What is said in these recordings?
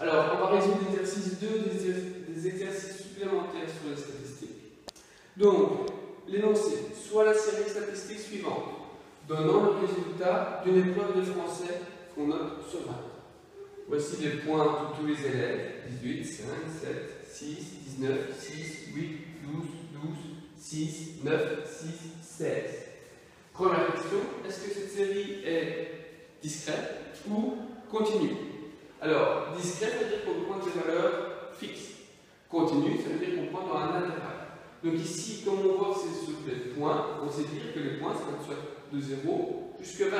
Alors, on va résoudre l'exercice 2, des exercices supplémentaires sur les statistiques. Donc, l'énoncé, soit la série statistique suivante, donnant le résultat d'une épreuve de français qu'on note sur 20. Voici les points de tous les élèves, 18, 5, 7, 6, 19, 6, 8, 12, 12, 6, 9, 6, 16. Première question, est-ce que cette série est discrète ou continue? Alors, discrète, ça veut dire qu'on pointe des valeurs fixes. Continue, ça veut dire qu'on pointe dans un intervalle. Donc ici, comme on voit que c'est sur des points, on sait dire que les points, ça va soit de 0 jusqu'à 20.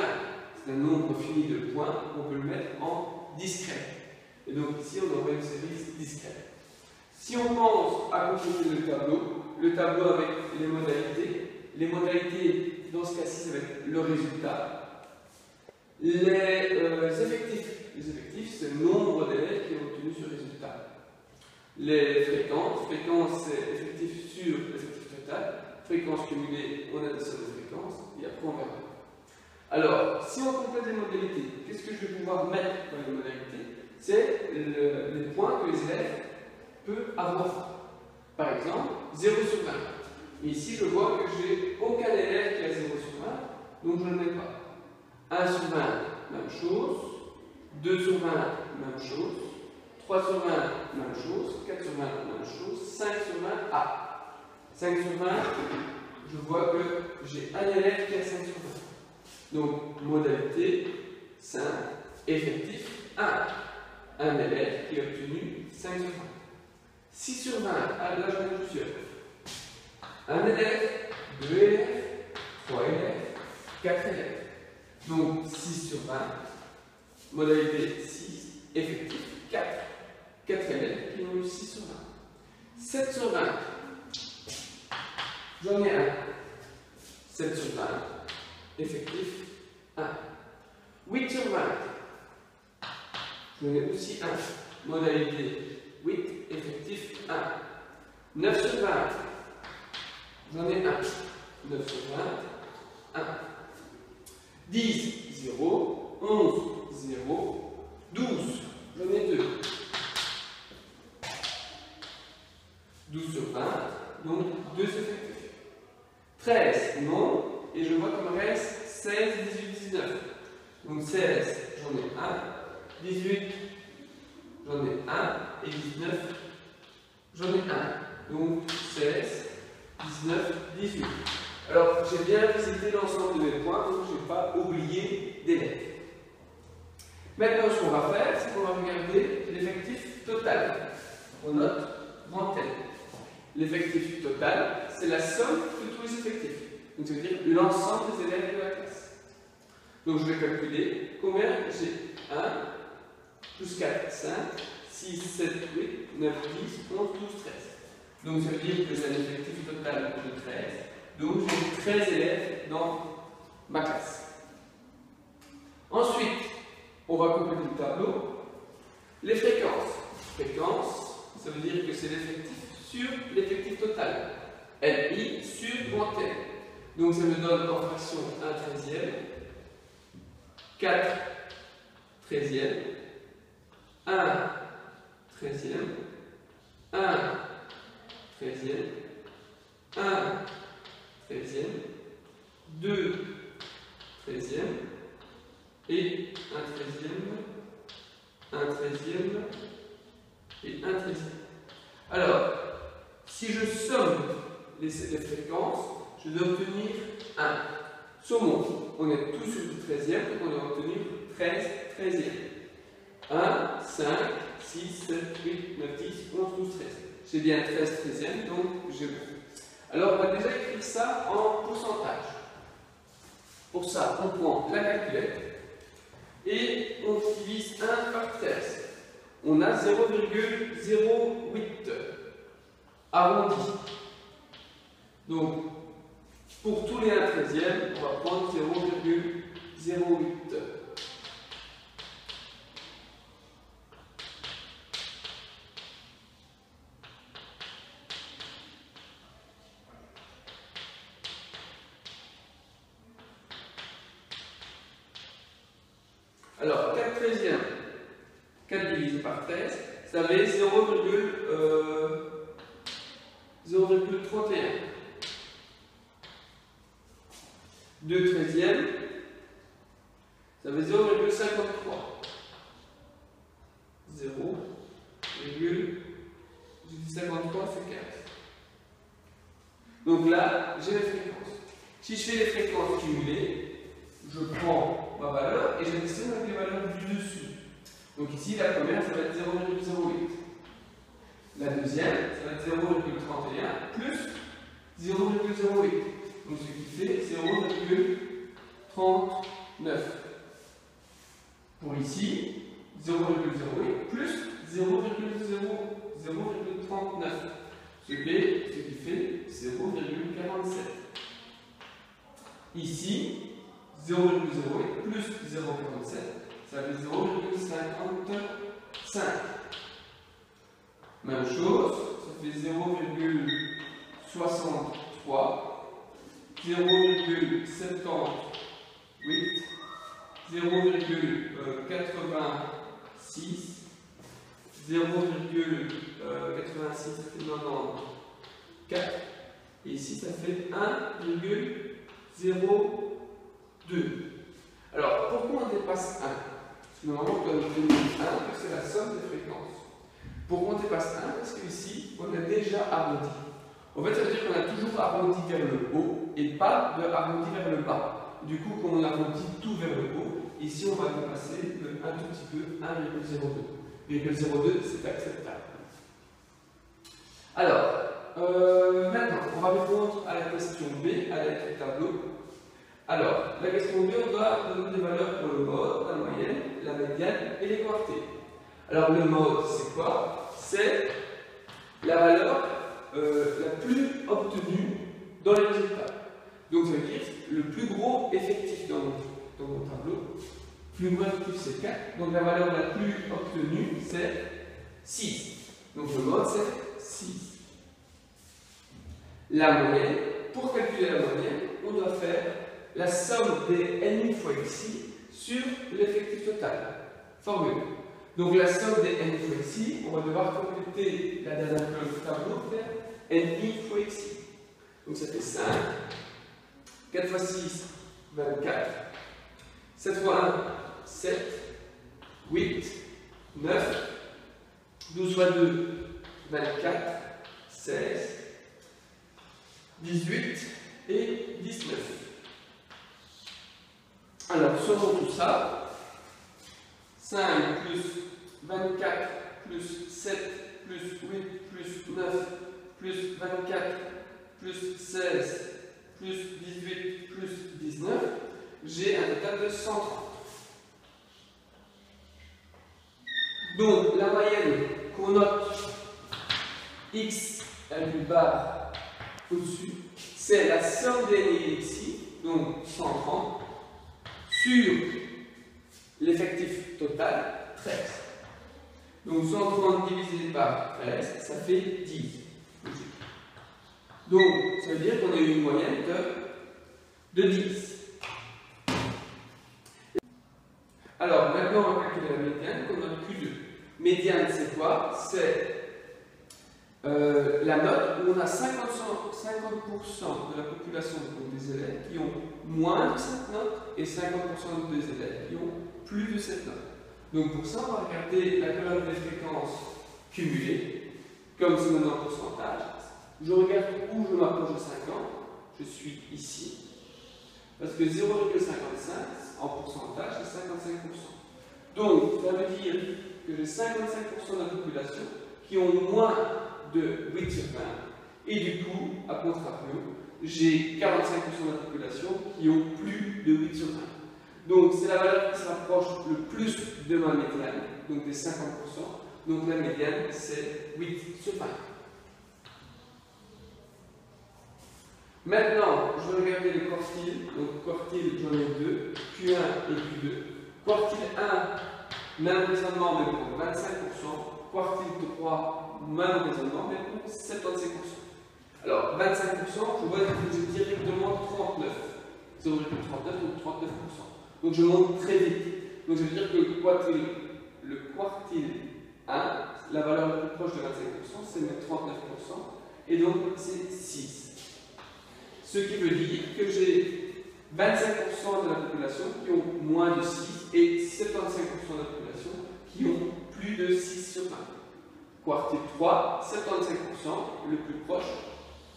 C'est un nombre fini de points, on peut le mettre en discret. Et donc ici, on aurait une série discrète. Si on pense à composer le tableau avec les modalités, dans ce cas-ci, ça va être le résultat. Les effectifs, c'est le nombre d'élèves qui ont obtenu ce résultat. Les fréquences, c'est effectif sur l'effectif total. Fréquence cumulée, on additionne les fréquences, et après on verra. Alors, si on complète les modalités, qu'est-ce que je vais pouvoir mettre dans les modalités? C'est les points que les élèves peuvent avoir. Par exemple, 0 sur 20. Et ici, je vois que j'ai aucun élève qui a 0 sur 20, donc je ne le mets pas. 1 sur 20, même chose. 2 sur 20, même chose. 3 sur 20, même chose. 4 sur 20, même chose. 5 sur 20, ah. 5 sur 20, je vois que j'ai un élève qui a 5 sur 20. Donc, modalité, 5, effectif, 1. Un élève qui a obtenu 5 sur 20. 6 sur 20, ah, là j'en ai plusieurs. Un élève, 2 élèves, 3 élèves, 4 élèves. Donc 6 sur 20, modalité 6, effectif 4. 4 élèves qui ont eu 6 sur 20. 7 sur 20, j'en ai un. 7 sur 20, effectif 1. 8 sur 20, j'en ai aussi un. Modalité 8, effectif 1. 9 sur 20, j'en ai un. 9 sur 20, 1. 10, 0. 11, 0. 12, j'en ai 2. 12 sur 20, donc 2 effectifs. 13, non. Et je vois qu'il me reste 16, 18, 19. Donc 16, j'en ai 1. 18, j'en ai 1. Et 19, j'en ai 1. Donc 16, 19, 18. Alors, j'ai bien visité l'ensemble de mes points, donc je n'ai pas oublié d'élèves. Maintenant, ce qu'on va faire, c'est qu'on va regarder l'effectif total. On note grand L. L'effectif total, c'est la somme de tous les effectifs. Donc, ça veut dire l'ensemble des élèves de la classe. Donc, je vais calculer combien j'ai 1, plus 4, 5, 6, 7, 8, 9, 10, 11, 12, 13. Donc, ça veut dire que j'ai un effectif total de 13. Donc, j'ai 13 élèves dans ma classe. Ensuite, on va compléter le tableau. Les fréquences. Fréquence, ça veut dire que c'est l'effectif sur l'effectif total. LI sur grand L. Donc, ça me donne en fraction 1 treizième, 4 treizième, 1 treizième, 1 treizième, 1 treizième, 2 treizième, et 1 treizième, 1 treizième, et 1 treizième. Alors, si je somme les fréquences, je dois obtenir 1. Sommons, on est tous sur le 13e, donc on doit obtenir 13 treizièmes. 1, 5, 6, 7, 8, 9, 10, 11, 12, 13. J'ai bien 13 treizièmes, donc j'ai bon. Alors, on va déjà écrire ça en pourcentage. Pour ça, on prend la calculette et on divise 1 par 13. On a 0,08 arrondi. Donc, pour tous les 1 treizième, on va prendre 0,08. Alors, 4 treizièmes. 4 divisé par 13, ça avait 0,31. 2 treizièmes, ça fait 0,53. 0,53 c'est 15. Donc là, j'ai les fréquences. Si je fais les fréquences cumulées, je prends ma valeur et j'additionne avec les valeurs du dessus. Donc ici, la première, ça va être 0,08. La deuxième, ça va être 0,31 plus 0,08. Donc ce qui fait 0,39. Pour ici, 0,08 plus 0,39. Ce qui fait 0,47. Ici, 0,08 plus 0,47, ça fait 0,55. Même chose, ça fait 0,63, 0,78, 0,86, 0,86, ça fait 94. Et ici, ça fait 1,02. Alors, pourquoi on dépasse 1? Parce que normalement, on doit obtenir 1, que c'est la somme des fréquences. Pourquoi on dépasse 1? Parce qu'ici, on a déjà arrondi. En fait, ça veut dire qu'on a toujours arrondi vers le haut et pas de arrondi vers le bas. Du coup, comme on arrondit tout vers le haut, ici, on va dépasser de un tout petit peu 1,02. 0,02, c'est acceptable. Alors, maintenant, on va répondre à la question B, à l'aide du tableau. Alors, la question B, on doit donner des valeurs pour le mode, la moyenne, la médiane et les quartiles. Alors, le mode, c'est quoi? C'est la valeur la plus obtenue dans les résultats. Donc, ça veut dire le plus gros effectif dans mon tableau. Plus gros effectif, c'est 4. Donc, la valeur la plus obtenue, c'est 6. Donc, le mode, c'est 6. La moyenne, pour calculer la moyenne, on doit faire la somme des n fois xi sur l'effectif total. Formule. Donc la somme des n fois xi, on va devoir compléter la dernière colonne du tableau pour faire n fois xi. Donc ça fait 5, 4 fois 6, 24, 7 fois 1, 7, 8, 9, 12 fois 2, 24, 16, 18 et 19. Alors, selon tout ça, 5 plus 24 plus 7 plus 8 plus 9 plus 24 plus 16 plus 18 plus 19, j'ai un total de 130. Donc, la moyenne qu'on note x avec une barre au-dessus, c'est la somme des n ici, donc 130, sur l'effectif total, 13. Donc 130 divisé par 13, ça fait 10. Donc, ça veut dire qu'on a eu une moyenne de 10. Alors, maintenant, on va calculer la médiane qu'on note Q2. Médiane, c'est quoi? C'est la note où on a 50% de la population des élèves qui ont moins de cette note et 50% des élèves qui ont plus de cette note. Donc pour ça, on va regarder la colonne des fréquences cumulées, comme c'est maintenant en pourcentage. Je regarde où je m'approche de 50, je suis ici, parce que 0,55 en pourcentage, c'est 55%. Donc ça veut dire que j'ai 55% de la population qui ont moins de 8 sur 20, et du coup, à contrario, j'ai 45% de la population qui ont plus de 8 sur 20. Donc, c'est la valeur qui se rapproche le plus de ma médiane, donc des 50%. Donc, la médiane, c'est 8 sur 20. Maintenant, je vais regarder les quartiles. Donc, quartile, j'en ai deux, Q1 et Q2. Quartile 1, même raisonnement, mais pour 25%. Quartile 3, même raisonnement, mais pour 75%. Alors, 25%, je vois que j'ai directement 39. 0,39, donc 39%. Donc, je monte très vite. Donc, ça veut dire que le quartile le quartile 1, la valeur la plus proche de 25%, c'est 39%, et donc c'est 6. Ce qui veut dire que j'ai 25% de la population qui ont moins de 6 et 75% de la population qui ont plus de 6 sur 20. Quartile 3, 75%, le plus proche,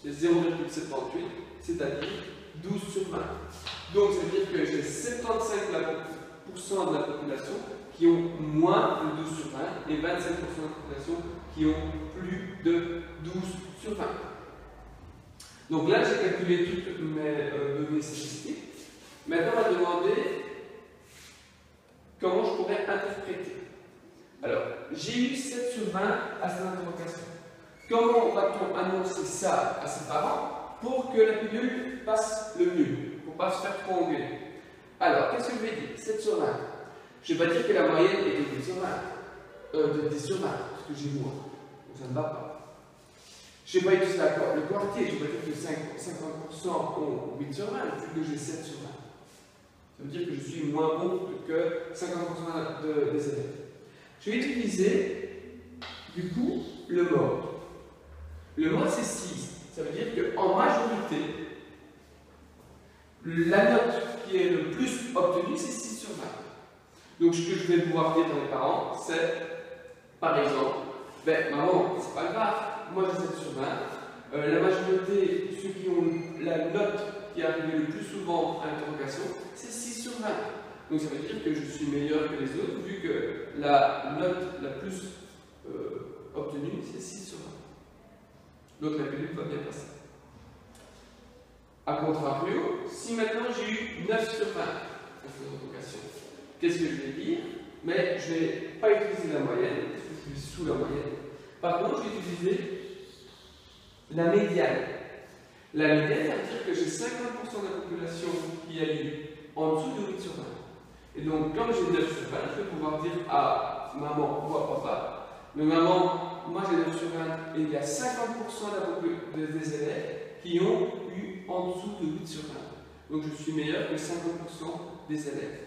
c'est 0,78, c'est-à-dire 12 sur 20. Donc ça veut dire que j'ai 75% de la population qui ont moins de 12 sur 20 et 25% de la population qui ont plus de 12 sur 20. Donc là, j'ai calculé toutes mes données statistiques. Maintenant, on va demander comment je pourrais interpréter. Alors, j'ai eu 7 sur 20 à cette interrogation. Comment va-t-on annoncer ça à ses parents pour que la pilule passe le mieux, pour ne pas se faire trop engueuler? Alors, qu'est-ce que je vais dire? 7 sur 20. Je ne vais pas dire que la moyenne est de 10 sur 20, de 10 sur 20, parce que j'ai moins. Donc ça ne va pas. Je ne vais pas utiliser le quartier, je ne vais pas dire que 50% ont 8 sur 20, vu que j'ai 7 sur 20. Ça veut dire que je suis moins bon que 50% des élèves. Je vais utiliser, du coup, le mode. Le mode, c'est 6. Ça veut dire qu'en majorité, la note qui est le plus obtenue, c'est 6 sur 20. Donc, ce que je vais pouvoir dire à mes parents, c'est, par exemple, maman, c'est pas grave, moi j'ai 7 sur 20. La majorité, ceux qui ont la note qui est arrivée le plus souvent à l'interrogation, c'est 6 sur 20. Donc, ça veut dire que je suis meilleur que les autres, vu que la note la plus obtenue, c'est 6 sur 20. Donc, la pilule va bien passer. A contrario, si maintenant j'ai eu 9 sur 20 à cette interrogation, qu'est-ce que je vais dire? Mais je ne vais pas utiliser la moyenne, parce que je suis sous la moyenne. Par contre, je vais utiliser la médiane. La médiane, ça veut dire que j'ai 50% de la population qui a eu en dessous de 8 sur 20. Et donc, comme j'ai 9 sur 20, je vais pouvoir dire à maman ou à papa, mais maman, moi j'ai 9 sur 20 et il y a 50% des élèves qui ont eu en dessous de 8 sur 20. Donc, je suis meilleur que 50% des élèves.